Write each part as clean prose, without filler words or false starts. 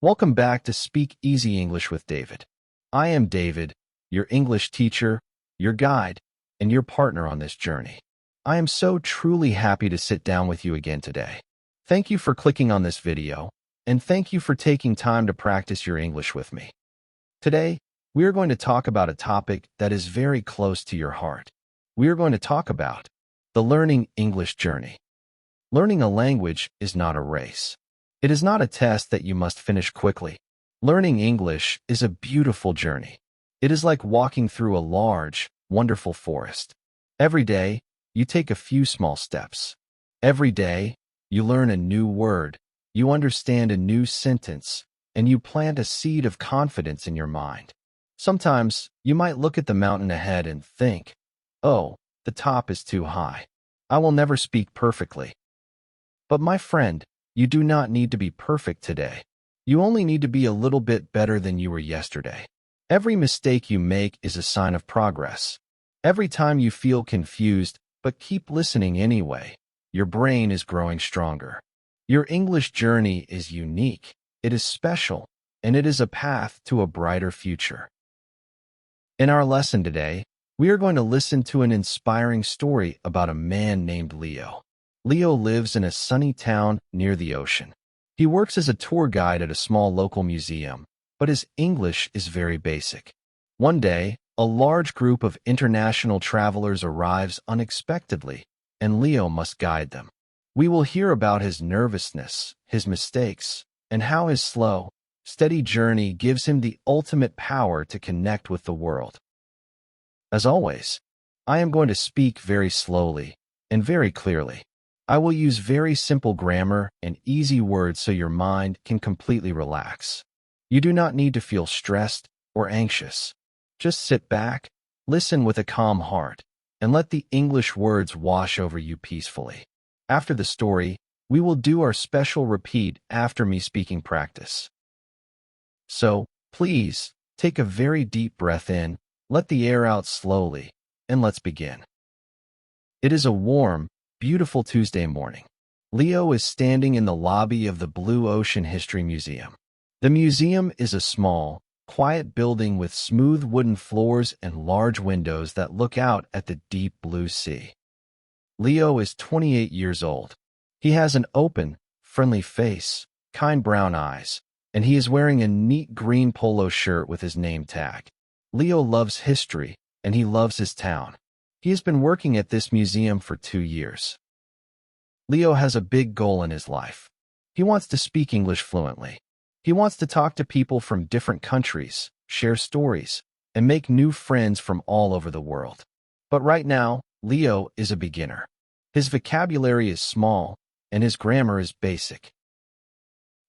Welcome back to Speak Easy English with David. I am David, your English teacher, your guide, and your partner on this journey. I am so truly happy to sit down with you again today. Thank you for clicking on this video, and thank you for taking time to practice your English with me. Today, we are going to talk about a topic that is very close to your heart. We are going to talk about the learning English journey. Learning a language is not a race. It is not a test that you must finish quickly. Learning English is a beautiful journey. It is like walking through a large, wonderful forest. Every day, you take a few small steps. Every day, you learn a new word, you understand a new sentence, and you plant a seed of confidence in your mind. Sometimes, you might look at the mountain ahead and think, "Oh, the top is too high. I will never speak perfectly." But my friend, you do not need to be perfect today. You only need to be a little bit better than you were yesterday. Every mistake you make is a sign of progress. Every time you feel confused, but keep listening anyway, your brain is growing stronger. Your English journey is unique, it is special, and it is a path to a brighter future. In our lesson today, we are going to listen to an inspiring story about a man named Leo. Leo lives in a sunny town near the ocean. He works as a tour guide at a small local museum, but his English is very basic. One day, a large group of international travelers arrives unexpectedly, and Leo must guide them. We will hear about his nervousness, his mistakes, and how his slow, steady journey gives him the ultimate power to connect with the world. As always, I am going to speak very slowly and very clearly. I will use very simple grammar and easy words so your mind can completely relax. You do not need to feel stressed or anxious. Just sit back, listen with a calm heart, and let the English words wash over you peacefully. After the story, we will do our special repeat after me speaking practice. So, please, take a very deep breath in, let the air out slowly, and let's begin. It is a warm, beautiful Tuesday morning. Leo is standing in the lobby of the Blue Ocean History Museum. The museum is a small, quiet building with smooth wooden floors and large windows that look out at the deep blue sea. Leo is 28 years old. He has an open, friendly face, kind brown eyes, and he is wearing a neat green polo shirt with his name tag. Leo loves history, and he loves his town. He has been working at this museum for 2 years. Leo has a big goal in his life. He wants to speak English fluently. He wants to talk to people from different countries, share stories, and make new friends from all over the world. But right now, Leo is a beginner. His vocabulary is small, and his grammar is basic.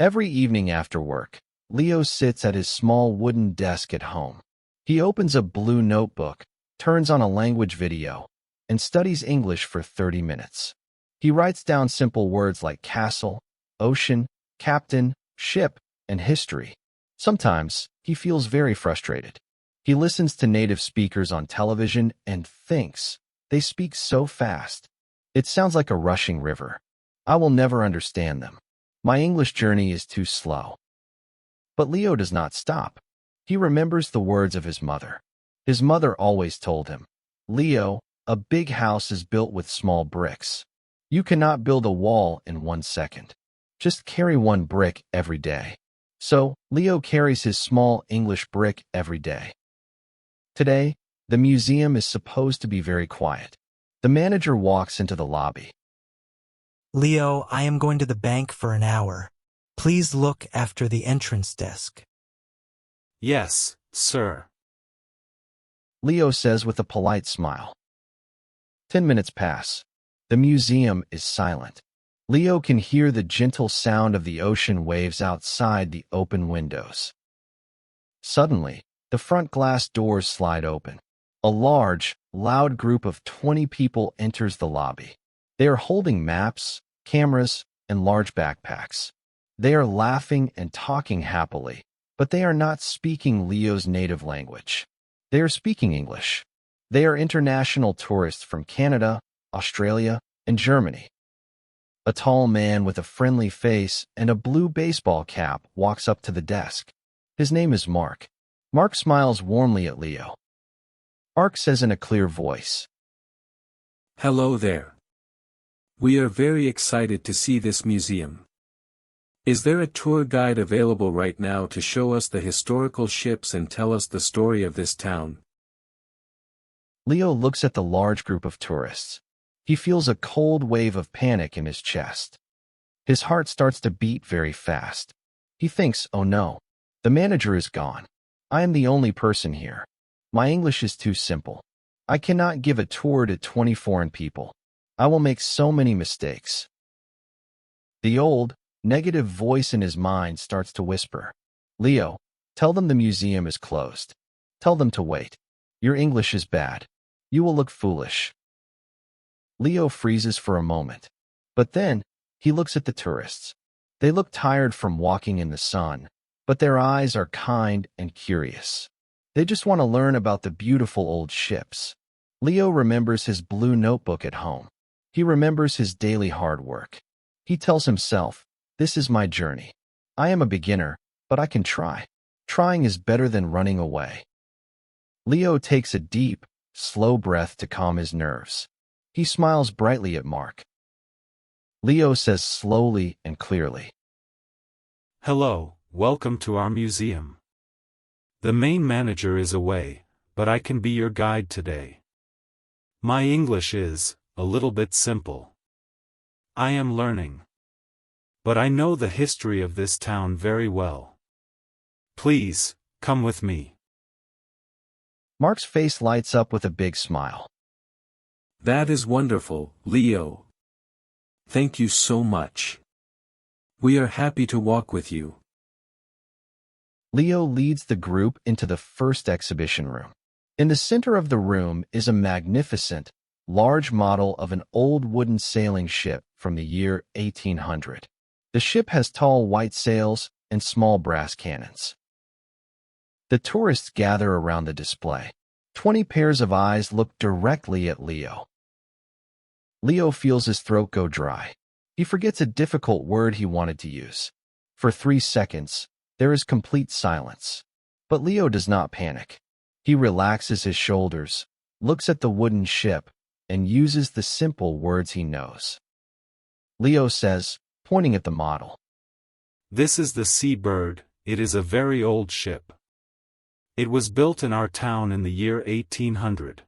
Every evening after work, Leo sits at his small wooden desk at home. He opens a blue notebook, turns on a language video, and studies English for 30 minutes. He writes down simple words like castle, ocean, captain, ship, and history. Sometimes, he feels very frustrated. He listens to native speakers on television and thinks, they speak so fast. It sounds like a rushing river. I will never understand them. My English journey is too slow. But Leo does not stop. He remembers the words of his mother. His mother always told him, "Leo, a big house is built with small bricks. You cannot build a wall in 1 second. Just carry 1 brick every day." So, Leo carries his small English brick every day. Today, the museum is supposed to be very quiet. The manager walks into the lobby. "Leo, I am going to the bank for an hour. Please look after the entrance desk." "Yes, sir." Leo says with a polite smile. 10 minutes pass. The museum is silent. Leo can hear the gentle sound of the ocean waves outside the open windows. Suddenly, the front glass doors slide open. A large, loud group of 20 people enters the lobby. They are holding maps, cameras, and large backpacks. They are laughing and talking happily, but they are not speaking Leo's native language. They are speaking English. They are international tourists from Canada, Australia, and Germany. A tall man with a friendly face and a blue baseball cap walks up to the desk. His name is Mark. Mark smiles warmly at Leo. Mark says in a clear voice, Hello there. We are very excited to see this museum. Is there a tour guide available right now to show us the historical ships and tell us the story of this town? Leo looks at the large group of tourists. He feels a cold wave of panic in his chest. His heart starts to beat very fast. He thinks, oh no, the manager is gone. I am the only person here. My English is too simple. I cannot give a tour to 20 foreign people. I will make so many mistakes. The old, negative voice in his mind starts to whisper, Leo, tell them the museum is closed. Tell them to wait. Your English is bad. You will look foolish. Leo freezes for a moment. But then, he looks at the tourists. They look tired from walking in the sun, but their eyes are kind and curious. They just want to learn about the beautiful old ships. Leo remembers his blue notebook at home. He remembers his daily hard work. He tells himself, this is my journey. I am a beginner, but I can try. Trying is better than running away. Leo takes a deep, slow breath to calm his nerves. He smiles brightly at Mark. Leo says slowly and clearly, Hello, welcome to our museum. The main manager is away, but I can be your guide today. My English is a little bit simple. I am learning. But I know the history of this town very well. Please, come with me. Mark's face lights up with a big smile. That is wonderful, Leo. Thank you so much. We are happy to walk with you. Leo leads the group into the first exhibition room. In the center of the room is a magnificent, large model of an old wooden sailing ship from the year 1800. The ship has tall white sails and small brass cannons. The tourists gather around the display. 20 pairs of eyes look directly at Leo. Leo feels his throat go dry. He forgets a difficult word he wanted to use. For 3 seconds, there is complete silence. But Leo does not panic. He relaxes his shoulders, looks at the wooden ship, and uses the simple words he knows. Leo says, pointing at the model, This is the Sea Bird. It is a very old ship. It was built in our town in the year 1800.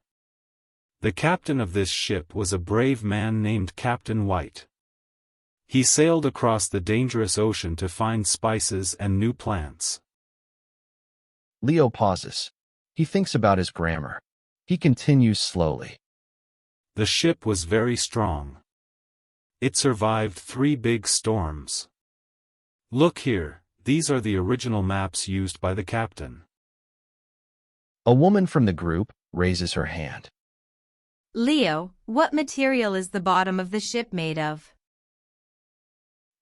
The captain of this ship was a brave man named Captain White. He sailed across the dangerous ocean to find spices and new plants. Leo pauses. He thinks about his grammar. He continues slowly. The ship was very strong. It survived 3 big storms. Look here, these are the original maps used by the captain. A woman from the group raises her hand. Leo, what material is the bottom of the ship made of?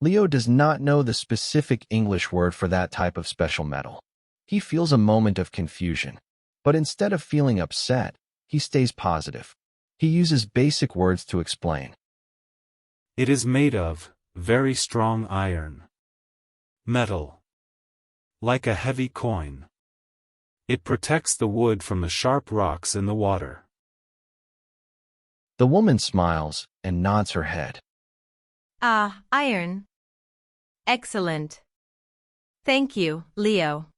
Leo does not know the specific English word for that type of special metal. He feels a moment of confusion, but instead of feeling upset, he stays positive. He uses basic words to explain. It is made of very strong iron. Metal. Like a heavy coin. It protects the wood from the sharp rocks in the water. The woman smiles and nods her head. Ah, iron. Excellent. Thank you, Leo.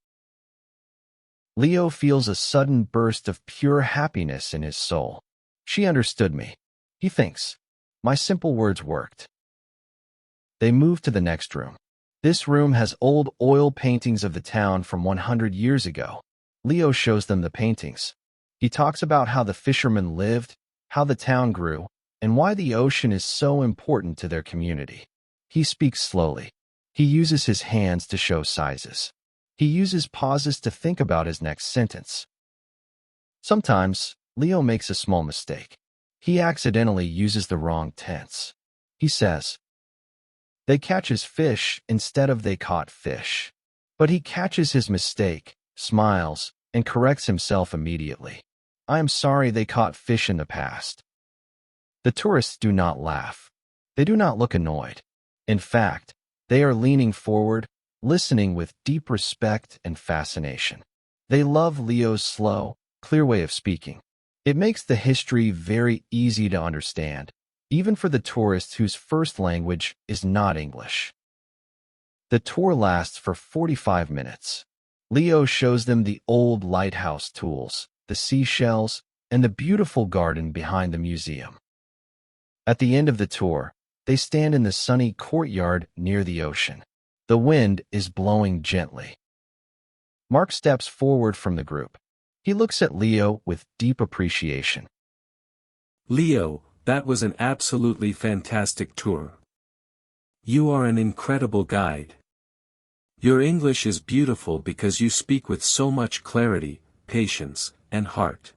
Leo feels a sudden burst of pure happiness in his soul. She understood me. He thinks. My simple words worked. They move to the next room. This room has old oil paintings of the town from 100 years ago. Leo shows them the paintings. He talks about how the fishermen lived, how the town grew, and why the ocean is so important to their community. He speaks slowly. He uses his hands to show sizes. He uses pauses to think about his next sentence. Sometimes, Leo makes a small mistake. He accidentally uses the wrong tense. He says, they catches fish instead of they caught fish. But he catches his mistake, smiles, and corrects himself immediately. I am sorry they caught fish in the past. The tourists do not laugh. They do not look annoyed. In fact, they are leaning forward, listening with deep respect and fascination. They love Leo's slow, clear way of speaking. It makes the history very easy to understand, even for the tourists whose first language is not English. The tour lasts for 45 minutes. Leo shows them the old lighthouse tools, the seashells, and the beautiful garden behind the museum. At the end of the tour, they stand in the sunny courtyard near the ocean. The wind is blowing gently. Mark steps forward from the group. He looks at Leo with deep appreciation. Leo, that was an absolutely fantastic tour. You are an incredible guide. Your English is beautiful because you speak with so much clarity, patience, and heart.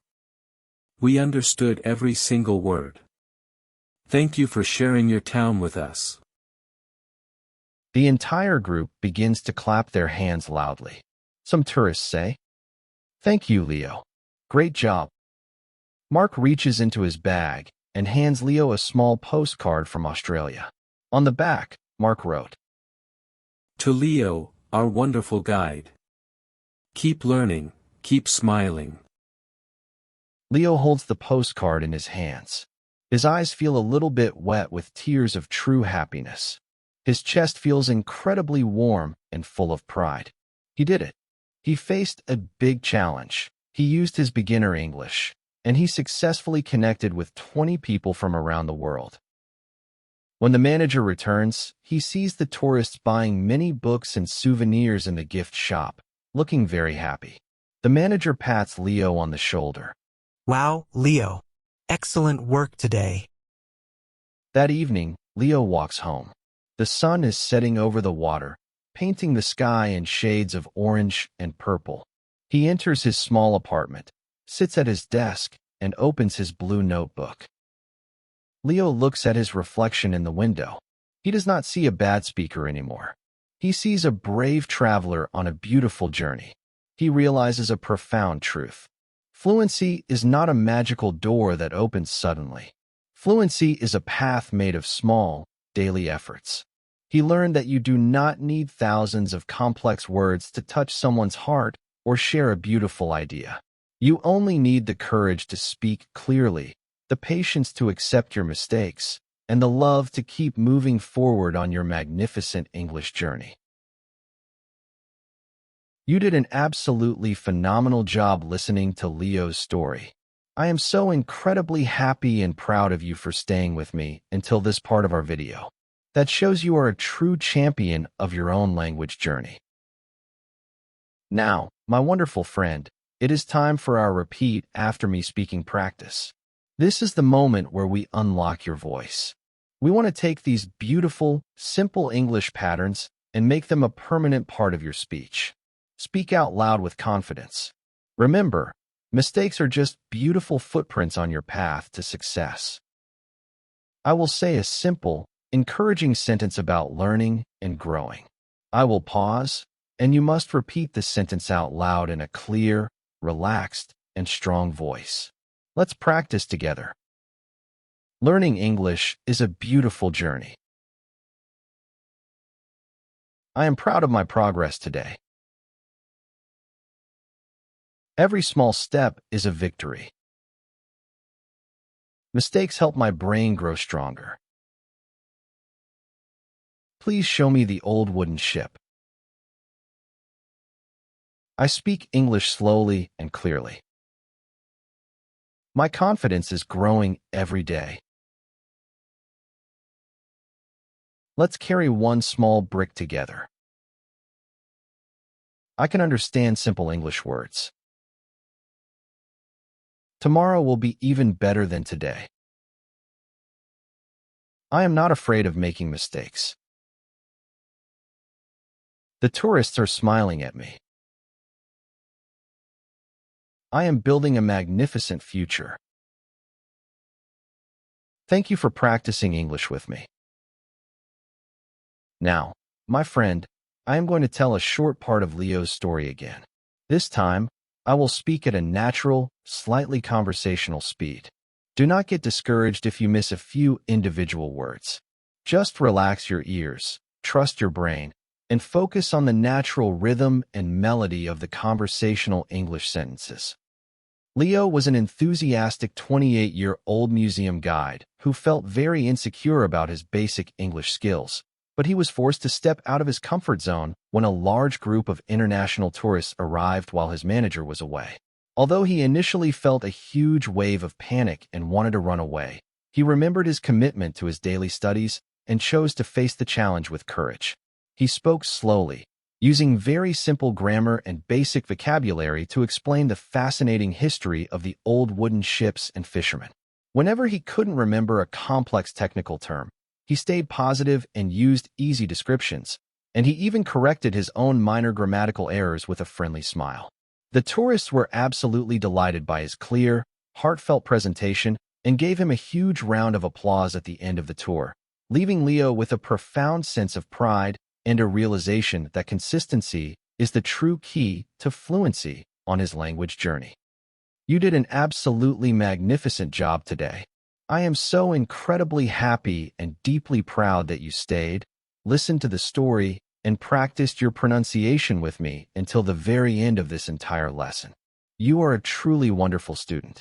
We understood every single word. Thank you for sharing your town with us. The entire group begins to clap their hands loudly. Some tourists say, "Thank you, Leo. Great job." Mark reaches into his bag and hands Leo a small postcard from Australia. On the back, Mark wrote, To Leo, our wonderful guide. Keep learning, keep smiling. Leo holds the postcard in his hands. His eyes feel a little bit wet with tears of true happiness. His chest feels incredibly warm and full of pride. He did it. He faced a big challenge. He used his beginner English, and he successfully connected with 20 people from around the world. When the manager returns, he sees the tourists buying many books and souvenirs in the gift shop, looking very happy. The manager pats Leo on the shoulder. Wow, Leo. Excellent work today. That evening, Leo walks home. The sun is setting over the water, painting the sky in shades of orange and purple. He enters his small apartment, sits at his desk, and opens his blue notebook. Leo looks at his reflection in the window. He does not see a bad speaker anymore. He sees a brave traveler on a beautiful journey. He realizes a profound truth. Fluency is not a magical door that opens suddenly. Fluency is a path made of small, daily efforts. He learned that you do not need thousands of complex words to touch someone's heart or share a beautiful idea. You only need the courage to speak clearly, the patience to accept your mistakes, and the love to keep moving forward on your magnificent English journey. You did an absolutely phenomenal job listening to Leo's story. I am so incredibly happy and proud of you for staying with me until this part of our video. That shows you are a true champion of your own language journey. Now, my wonderful friend, it is time for our repeat after me speaking practice. This is the moment where we unlock your voice. We want to take these beautiful, simple English patterns and make them a permanent part of your speech. Speak out loud with confidence. Remember, mistakes are just beautiful footprints on your path to success. I will say a simple, encouraging sentence about learning and growing. I will pause, and you must repeat the sentence out loud in a clear, relaxed, and strong voice. Let's practice together. Learning English is a beautiful journey. I am proud of my progress today. Every small step is a victory. Mistakes help my brain grow stronger. Please show me the old wooden ship. I speak English slowly and clearly. My confidence is growing every day. Let's carry one small brick together. I can understand simple English words. Tomorrow will be even better than today. I am not afraid of making mistakes. The tourists are smiling at me. I am building a magnificent future. Thank you for practicing English with me. Now, my friend, I am going to tell a short part of Leo's story again. This time, I will speak at a natural, slightly conversational speed. Do not get discouraged if you miss a few individual words. Just relax your ears, trust your brain, and focus on the natural rhythm and melody of the conversational English sentences. Leo was an enthusiastic 28-year-old museum guide who felt very insecure about his basic English skills, but he was forced to step out of his comfort zone when a large group of international tourists arrived while his manager was away. Although he initially felt a huge wave of panic and wanted to run away, he remembered his commitment to his daily studies and chose to face the challenge with courage. He spoke slowly, using very simple grammar and basic vocabulary to explain the fascinating history of the old wooden ships and fishermen. Whenever he couldn't remember a complex technical term, he stayed positive and used easy descriptions, and he even corrected his own minor grammatical errors with a friendly smile. The tourists were absolutely delighted by his clear, heartfelt presentation and gave him a huge round of applause at the end of the tour, leaving Leo with a profound sense of pride and a realization that consistency is the true key to fluency on his language journey. You did an absolutely magnificent job today. I am so incredibly happy and deeply proud that you stayed, listened to the story, and practiced your pronunciation with me until the very end of this entire lesson. You are a truly wonderful student.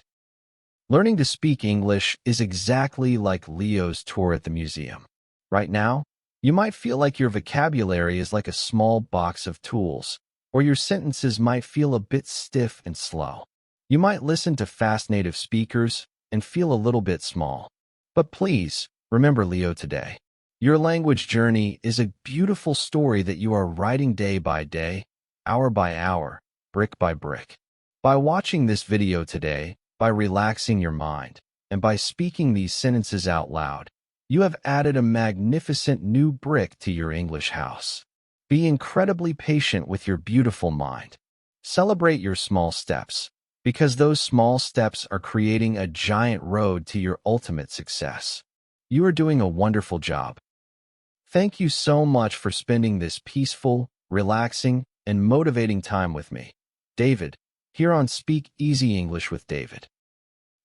Learning to speak English is exactly like Leo's tour at the museum. Right now, you might feel like your vocabulary is like a small box of tools, or your sentences might feel a bit stiff and slow. You might listen to fast native speakers and feel a little bit small. But please, remember Leo today. Your language journey is a beautiful story that you are writing day by day, hour by hour, brick by brick. By watching this video today, by relaxing your mind, and by speaking these sentences out loud, you have added a magnificent new brick to your English house. Be incredibly patient with your beautiful mind. Celebrate your small steps, because those small steps are creating a giant road to your ultimate success. You are doing a wonderful job. Thank you so much for spending this peaceful, relaxing, and motivating time with me, David, here on Speak Easy English with David.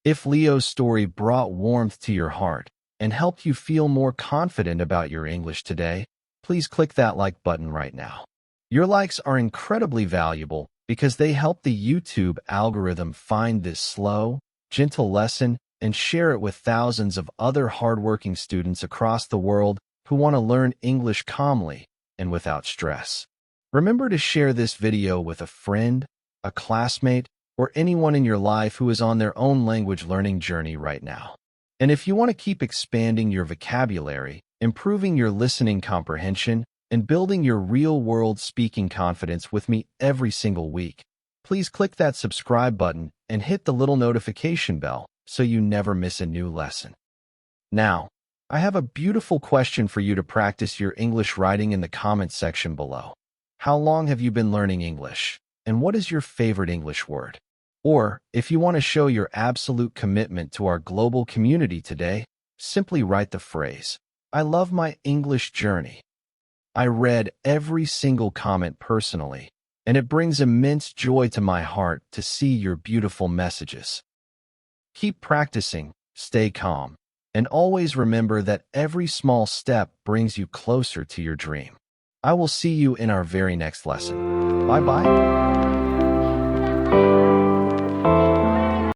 If Leo's story brought warmth to your heart and helped you feel more confident about your English today, please click that like button right now. Your likes are incredibly valuable because they help the YouTube algorithm find this slow, gentle lesson and share it with thousands of other hardworking students across the world who want to learn English calmly and without stress. Remember to share this video with a friend, a classmate, or anyone in your life who is on their own language learning journey right now. And if you want to keep expanding your vocabulary, improving your listening comprehension, and building your real-world speaking confidence with me every single week, please click that subscribe button and hit the little notification bell so you never miss a new lesson. Now, I have a beautiful question for you to practice your English writing in the comments section below. How long have you been learning English? And what is your favorite English word? Or, if you want to show your absolute commitment to our global community today, simply write the phrase, "I love my English journey." I read every single comment personally, and it brings immense joy to my heart to see your beautiful messages. Keep practicing, stay calm, and always remember that every small step brings you closer to your dream. I will see you in our very next lesson. Bye-bye.